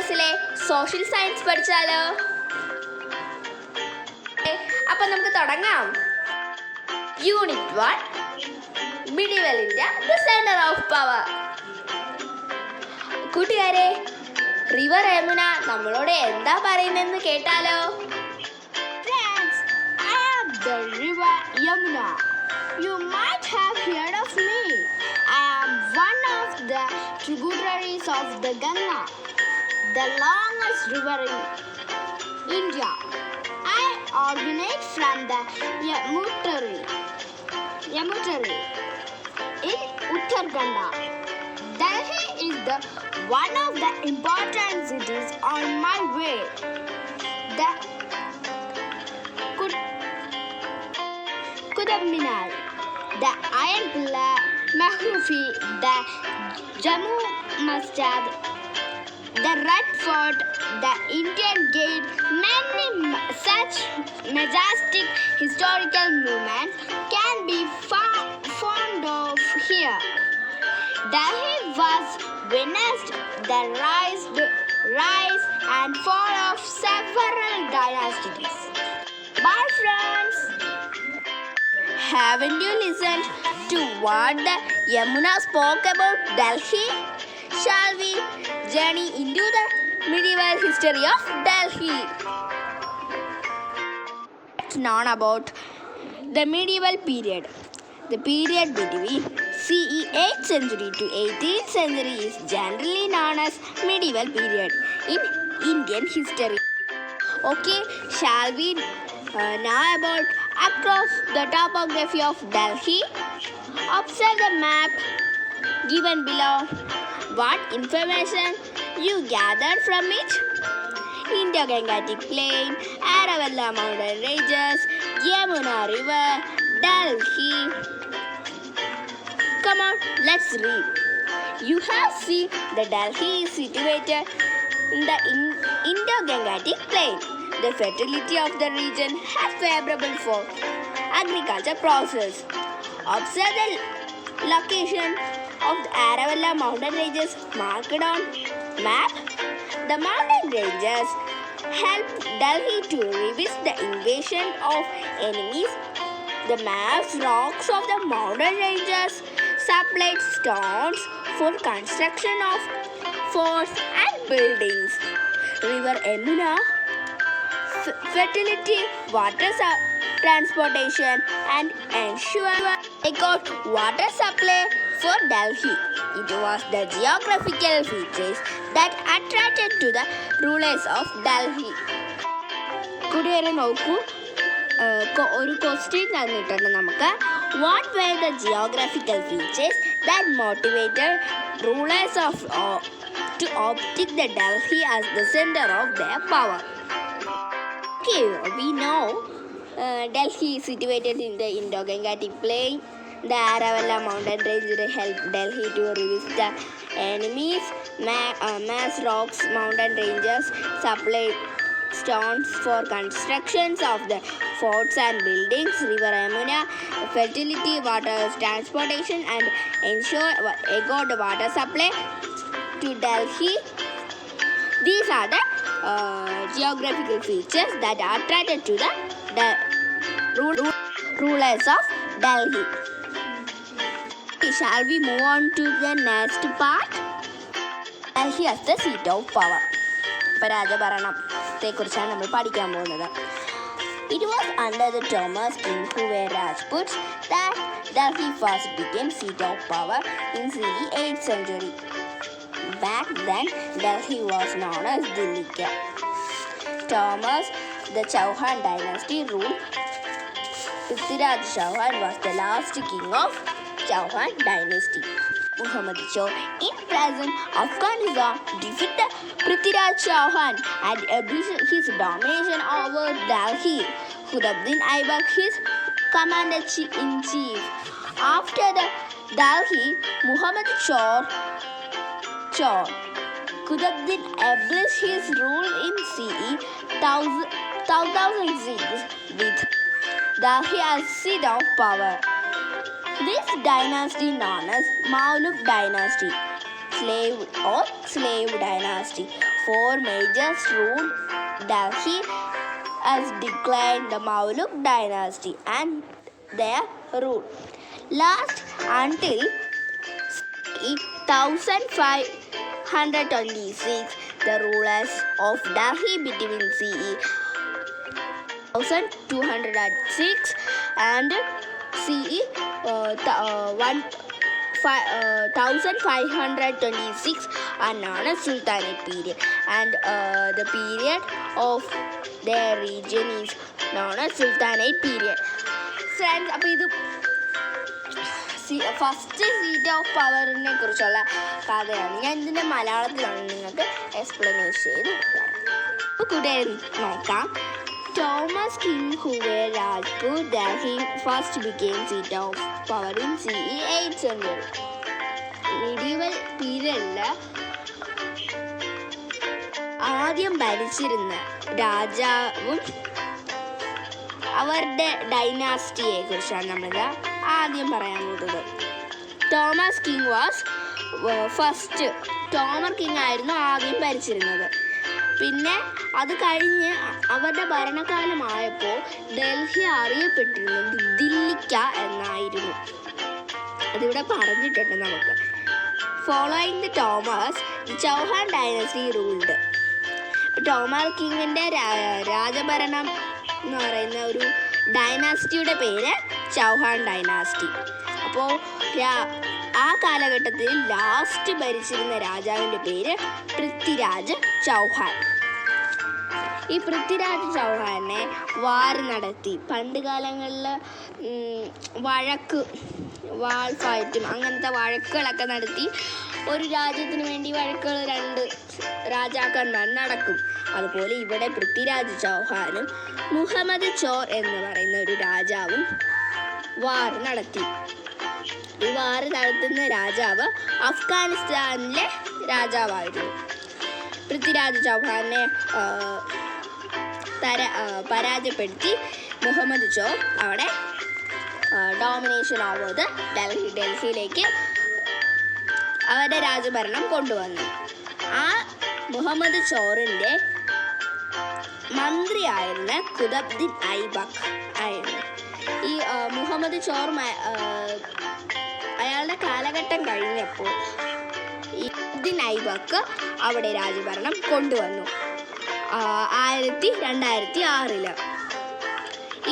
ക്ലാസ്സിലെ social science പഠിച്ചാലോ? അപ്പൊ നമുക്ക് തുടങ്ങാം. Unit 1 medieval India the centre of power. കൂട്ടുകാരെ, റിവർ യമുന നമ്മളോട് എന്താ പറയുന്നതെന്ന് കേട്ടാലോ? Friends, I am the river Yamuna. You might have heard of me. I am one of the tributaries of the Ganga, the longest river in India. I originate from the Yamutari in Uttarakhand. Delhi is one of the important cities on my way. The Qutub Minar, the Iron Pillar, Mehrufi, the Jammu Masjid, the Red Fort, the Indian Gate, many such majestic historical monuments can be found of here. Delhi was witnessed the rise and fall of several dynasties. Bye friends! Haven't you listened to what the Yamuna spoke about Delhi? Shall we journey into the medieval history of Delhi? It's known about the medieval period. The period between CE 8th century to 18th century is generally known as medieval period in Indian history. Okay, shall we know about across the topography of Delhi? Observe the map given below. What information you gathered from it? Indo-Gangetic Plain, Aravalli mountain ranges, Yamuna River, Delhi. Come on, let's read. You have seen that Delhi is situated in the Indo-Gangetic Plain. The fertility of the region is favorable for agriculture process. Observe the location of the Aravalli mountain ranges marked on map. The mountain ranges help Delhi to resist the invasion of enemies. The massive rocks of the mountain ranges supplied stones for construction of forts and buildings. River Yamuna, fertility, water transportation and ensure they got water supply for Delhi. It was the geographical features that attracted to the rulers of Delhi. കൂട്ടുകാരെ നോക്കൂ, ഒരു question തന്നിട്ടുണ്ട് നമുക്ക്. What were the geographical features that motivated rulers to opt the Delhi as the center of their power? Okay, we know Delhi is situated in the Indo-Gangetic Plain. The Aravalli mountain range helped Delhi to resist the enemies. Mass rocks mountain ranges supplied stones for constructions of the forts and buildings. River Yamuna, fertility, water transportation and ensure a good water supply to Delhi. These are the geographical features that are attracted to the rulers of Delhi. Shall we move on to the next part? Delhi as the seat of power. രാജഭരണത്തെക്കുറിച്ചാണ് നമ്മൾ പഠിക്കാൻ പോകുന്നത്. It was under the Thomas king who were Rajputs that Delhi first became seat of power in CE 8th century. Back then, Delhi was known as Dilika. Thomas, the Chauhan dynasty ruled. Prithviraj Chauhan was the last king of Chauhan dynasty. Muhammad Shah in present Afghanistan defeated Prithviraj Chauhan and abused his domination over Delhi. Qutbuddin Aibak his commander-in-chief. After the Delhi, Muhammad Shah Qutbuddin abolished his rule in CE 1006 with Delhi as seat of power. This dynasty known as Mauluk dynasty, slave dynasty, four majors ruled Delhi as declared the Mauluk dynasty and their rule last until 1526. The rulers of Delhi between CE 1206 and CE 1526 are known as Sultanate period, and the period of their region is known as Sultanate period. Friends, അപ്പോൾ ഇത് first seat of പവറിനെ കുറിച്ചുള്ള കഥയാണ്. ഞാൻ ഇതിൻ്റെ മലയാളത്തിലാണ് നിങ്ങൾക്ക് explanation ചെയ്ത് അപ്പോൾ കൂട്ടുകാരെ നോക്കാം. Thomas King, who were Rajput, Delhi first became seat of power in CE 8th century. Medieval period ആദ്യം ഭരിച്ചിരുന്ന രാജാവും അവരുടെ ഡൈനാസ്റ്റിയെ കുറിച്ചാണ് നമ്മളിത് ആദ്യം പറയാൻ പോകുന്നത്. Thomas king was first. Tomar king ആയിരുന്നു ആദ്യം ഭരിച്ചിരുന്നത്. പിന്നെ അത് കഴിഞ്ഞ് അവരുടെ ഭരണകാലമായപ്പോൾ ഡൽഹി അറിയപ്പെട്ടിരുന്നത് ദില്ലിക്ക എന്നായിരുന്നു. അതിവിടെ പറഞ്ഞിട്ടുണ്ട് നമുക്ക്. Following the Tomars, the Chauhan dynasty ruled. Tomar കിങ്ങിൻ്റെ രാജഭരണം എന്ന് പറയുന്ന ഒരു ഡൈനാസ്റ്റിയുടെ പേര് ചൗഹാൻ ഡൈനാസ്റ്റി. അപ്പോൾ ആ കാലഘട്ടത്തിൽ ലാസ്റ്റ് ഭരിച്ചിരുന്ന രാജാവിൻ്റെ പേര് പൃഥ്വിരാജ് ചൗഹാൻ. ഈ പൃഥ്വിരാജ് ചൗഹാനെ വാർ നടത്തി. പണ്ട് കാലങ്ങളിൽ വാൾ ഫൈറ്റും അങ്ങനത്തെ വഴക്കുകളൊക്കെ നടത്തി ഒരു രാജ്യത്തിന് വേണ്ടി വഴക്കുകൾ രണ്ട് രാജാക്കന്മാർ നടക്കും. അതുപോലെ ഇവിടെ പൃഥ്വിരാജ് ചൗഹാനും മുഹമ്മദ് ചോർ എന്ന് പറയുന്ന ഒരു രാജാവും വാർ നടത്തി. ഈ വാർ നടത്തുന്ന രാജാവ് അഫ്ഗാനിസ്ഥാനിലെ രാജാവായിരുന്നു. പൃഥ്വിരാജ് ചൗഹാനെ പരാജയപ്പെടുത്തി മുഹമ്മദ് ചോർ അവിടെ ഡോമിനേഷൻ ഓവർ ഡൽഹിയിലേക്ക് അവരുടെ രാജഭരണം കൊണ്ടുവന്നു. ആ മുഹമ്മദ് ചോറിൻ്റെ മന്ത്രിയായിരുന്ന കുതബ്ദീൻ ഐബക്ക് ആയിരുന്നു. ഈ മുഹമ്മദ് ചോർ അയാളുടെ കാലഘട്ടം കഴിഞ്ഞപ്പോൾ ഈ കുതബ്ദീൻ ഐബക്ക് അവിടെ രാജഭരണം കൊണ്ടുവന്നു 2006.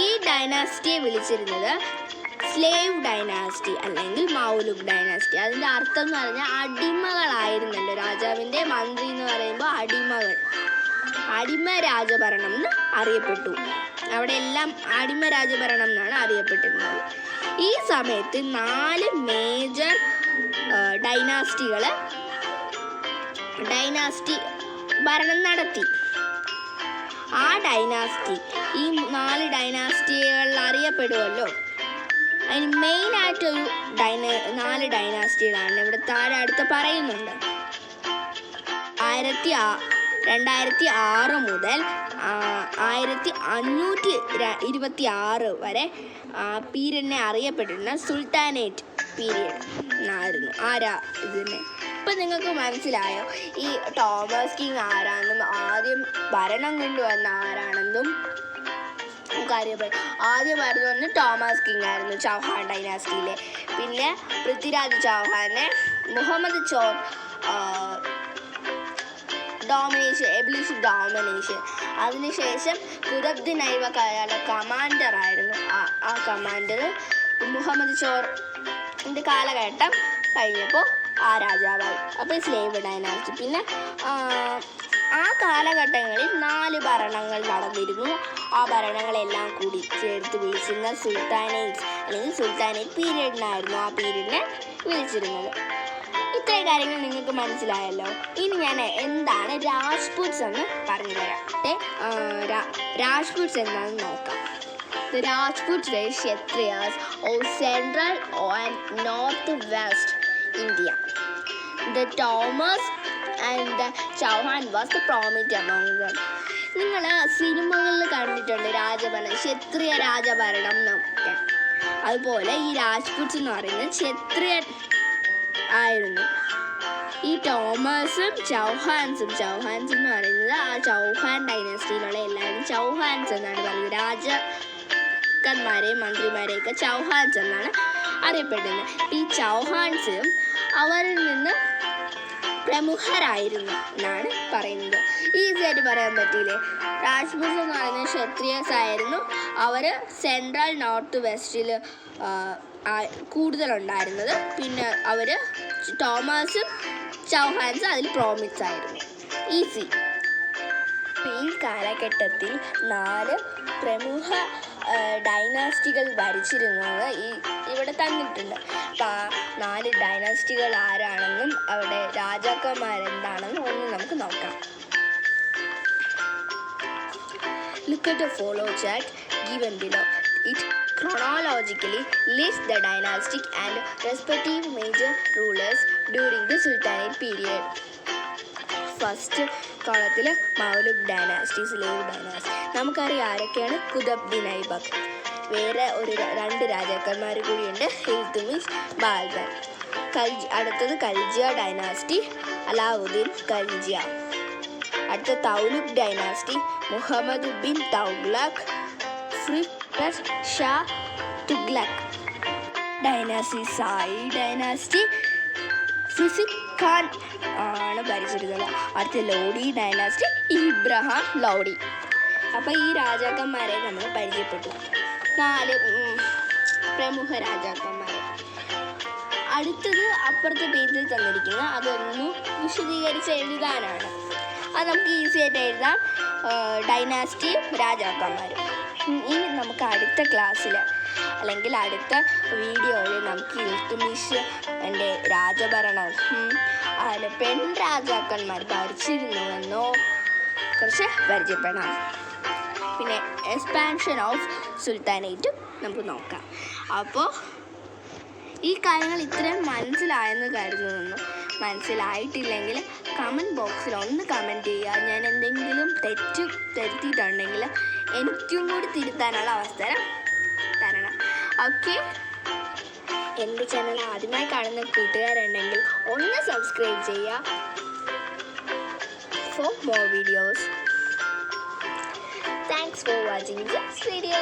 ഈ ഡൈനാസ്റ്റിയെ വിളിച്ചിരുന്നത് സ്ലേവ് ഡൈനാസ്റ്റി അല്ലെങ്കിൽ മൗലുക് ഡൈനാസ്റ്റി. അതിൻ്റെ അർത്ഥം എന്ന് പറഞ്ഞാൽ അടിമകളായിരുന്നല്ലോ. രാജാവിൻ്റെ മന്ത്രി എന്ന് പറയുമ്പോൾ അടിമ രാജഭരണം എന്ന് അറിയപ്പെട്ടു. അവിടെ എല്ലാം അടിമ രാജഭരണം എന്നാണ് അറിയപ്പെട്ടിരുന്നത്. ഈ സമയത്ത് 4 മേജർ ഡൈനാസ്റ്റി ഭരണം നടത്തി. ആ ഡൈനാസ്റ്റി ഈ 4 ഡൈനാസ്റ്റികളിൽ അറിയപ്പെടുമല്ലോ. അതിന് മെയിനായിട്ടൊരു 4 ഡൈനാസ്റ്റികളാണ് ഇവിടെ താഴെ അടുത്ത് പറയുന്നുണ്ട്. 2006 മുതൽ 1526 വരെ പീരീഡിനെ അറിയപ്പെട്ടിരുന്ന സുൽത്താനേറ്റ് പീരീഡ് എന്നായിരുന്നു. ഇതിനെ ഇപ്പം നിങ്ങൾക്ക് മനസ്സിലായോ ഈ തോമസ് കിങ് ആരാണെന്നും ആദ്യം ഭരണം കൊണ്ടുവന്ന ആരാണെന്നും കാര്യപ്പെട്ടു. ആദ്യം ഭരണം വന്ന് തോമസ് കിങ് ആയിരുന്നു ചൗഹാൻ ഡൈനാസ്റ്റിയിലെ. പിന്നെ പൃഥ്വിരാജ് ചൗഹാനെ മുഹമ്മദ് ചോർ ഡോമിനേഷൻ. അതിനുശേഷം കുതബ്ദീൻ ഐബക്ക് അയാളുടെ കമാൻഡർ ആയിരുന്നു. ആ കമാൻഡർ മുഹമ്മദ് ചോറിൻ്റെ കാലഘട്ടം കഴിഞ്ഞപ്പോൾ ആ രാജാവായി. അപ്പോൾ സ്ലേവ് ഡൈനാസ്റ്റി. പിന്നെ ആ കാലഘട്ടങ്ങളിൽ 4 ഭരണങ്ങൾ നടന്നിരുന്നു. ആ ഭരണങ്ങളെല്ലാം കൂടി ചേർത്ത് വിളിച്ചിരുന്ന സുൽത്താനേറ്റ് അല്ലെങ്കിൽ സുൽത്താനേറ്റ് പീരീഡിനായിരുന്നു ആ പീരീഡിനെ വിളിച്ചിരുന്നത്. ഇത്രയും കാര്യങ്ങൾ നിങ്ങൾക്ക് മനസ്സിലായല്ലോ. ഇനി ഞാൻ എന്താണ് രാജ്പുട്സ് എന്ന് പറഞ്ഞു തരാം. രാജ്പുട്സ് എന്താണെന്ന് നോക്കാം. The Rajputs were Kshatriyas of central and northwest India. The Thomas and the Chauhan was the prominent among them. നിങ്ങൾ സിനിമകളിൽ കണ്ടിട്ടുണ്ട് രാജഭരണം, ക്ഷത്രിയ രാജഭരണം എന്നൊക്കെ. അതുപോലെ ഈ രാജ്പുട്സ് എന്ന് പറയുന്നത് ക്ഷത്രിയ ആയിരുന്നു. ഈ തോമസും ചൗഹാൻസും എന്ന് പറയുന്നത് ആ ചൗഹാൻ ഡൈനസ്റ്റിയിലുള്ള എല്ലാവരും ചൗഹാൻസ് എന്നാണ് പറയുന്നത്. രാജാക്കന്മാരെയും മന്ത്രിമാരെയൊക്കെ ചൗഹാൻസ് എന്നാണ് അറിയപ്പെടുന്നത്. ഈ ചൗഹാൻസും അവരിൽ നിന്ന് പ്രമുഖരായിരുന്നു എന്നാണ് പറയുന്നത്. ഈസി ആയിട്ട് പറയാൻ പറ്റിയില്ലേ? രാജ്പൂട്സ് എന്ന് പറയുന്നത് ക്ഷത്രിയസ് ആയിരുന്നു. അവർ സെൻട്രൽ നോർത്ത് വെസ്റ്റിൽ കൂടുതലുണ്ടായിരുന്നത്. പിന്നെ അവർ തോമസും ചൗഹാൻസും അതിൽ പ്രോമിസ് ആയിരുന്നു. ഈസി. ഈ കാലഘട്ടത്തിൽ 4 പ്രമുഖ ഡൈനാസ്റ്റികൾ ഭരിച്ചിരുന്നത് ഇവിടെ തന്നിട്ടുണ്ട്. അപ്പോൾ ആ 4 ഡൈനാസ്റ്റികൾ ആരാണെന്നും അവിടെ രാജാക്കന്മാരെന്താണെന്നും ഒന്ന് നമുക്ക് നോക്കാം. Look at the follow chart given below. It chronologically lists the dynastic and respective major rulers during the Sultanate period. First കോളത്തിൽ മൗലുക് ഡൈനാസ്റ്റി, സ്ലേവ് ഡൈനാസ്റ്റി. നമുക്കറിയാം ആരൊക്കെയാണ്. കുതബ്ദീൻ ഐബക്ക്. വേറെ 2 രാജാക്കന്മാർ കൂടിയുണ്ട്, ഇൽത്തുമിഷ്, ബാൽബൻ. അടുത്തത് കൽജിയ ഡൈനാസ്റ്റി, അലാവുദ്ദീൻ ഖൽജിയ. അടുത്ത Tughlaq dynasty, Muhammad bin Tughlaq, Firoz Shah Tughlaq dynasty. Sayyid dynasty സുസിക് ഖാൻ ആണ് ഭരിച്ചിരുന്നത്. അടുത്ത ലോഡി ഡൈനാസ്റ്റി, ഇബ്രഹാം ലോഡി. അപ്പോൾ ഈ രാജാക്കന്മാരെ നമ്മൾ പരിചയപ്പെട്ടു, 4 പ്രമുഖ രാജാക്കന്മാരെ. അടുത്തത് അപ്പുറത്തെ പേജിൽ തന്നിരിക്കുന്നത് അതൊന്ന് വിശദീകരിച്ച് എഴുതാനാണ്. അത് നമുക്ക് ഈസി ആയിട്ട് എഴുതാം, ഡൈനാസ്റ്റിയും രാജാക്കന്മാരും. ഇനി നമുക്ക് അടുത്ത ക്ലാസ്സിൽ അല്ലെങ്കിൽ അടുത്ത വീഡിയോയിൽ നമുക്ക് ഇൽത്തുമിഷ് എൻ്റെ രാജഭരണം അതിൽ രാജാക്കന്മാർ ഭരിച്ചിരുന്നുവെന്നോ കുറിച്ച് പരിചയപ്പെടാം. പിന്നെ എക്സ്പാൻഷൻ ഓഫ് സുൽത്താനേറ്റും നമുക്ക് നോക്കാം. അപ്പോൾ ഈ കാര്യങ്ങൾ ഇത്രയും മനസ്സിലായെന്ന് കരുതുന്നു. മനസ്സിലായിട്ടില്ലെങ്കിൽ കമൻറ്റ് ബോക്സിൽ ഒന്ന് കമൻറ്റ് ചെയ്യുക. ഞാൻ എന്തെങ്കിലും തെറ്റിയിട്ടുണ്ടെങ്കിൽ എനിക്കും കൂടി തിരുത്താനുള്ള അവസരം തരണം. ഓക്കെ. എൻ്റെ ചാനൽ ആദ്യമായി കാണുന്ന കൂട്ടുകാരുണ്ടെങ്കിൽ ഒന്ന് സബ്സ്ക്രൈബ് ചെയ്യുക for more videos. Thanks for watching this video.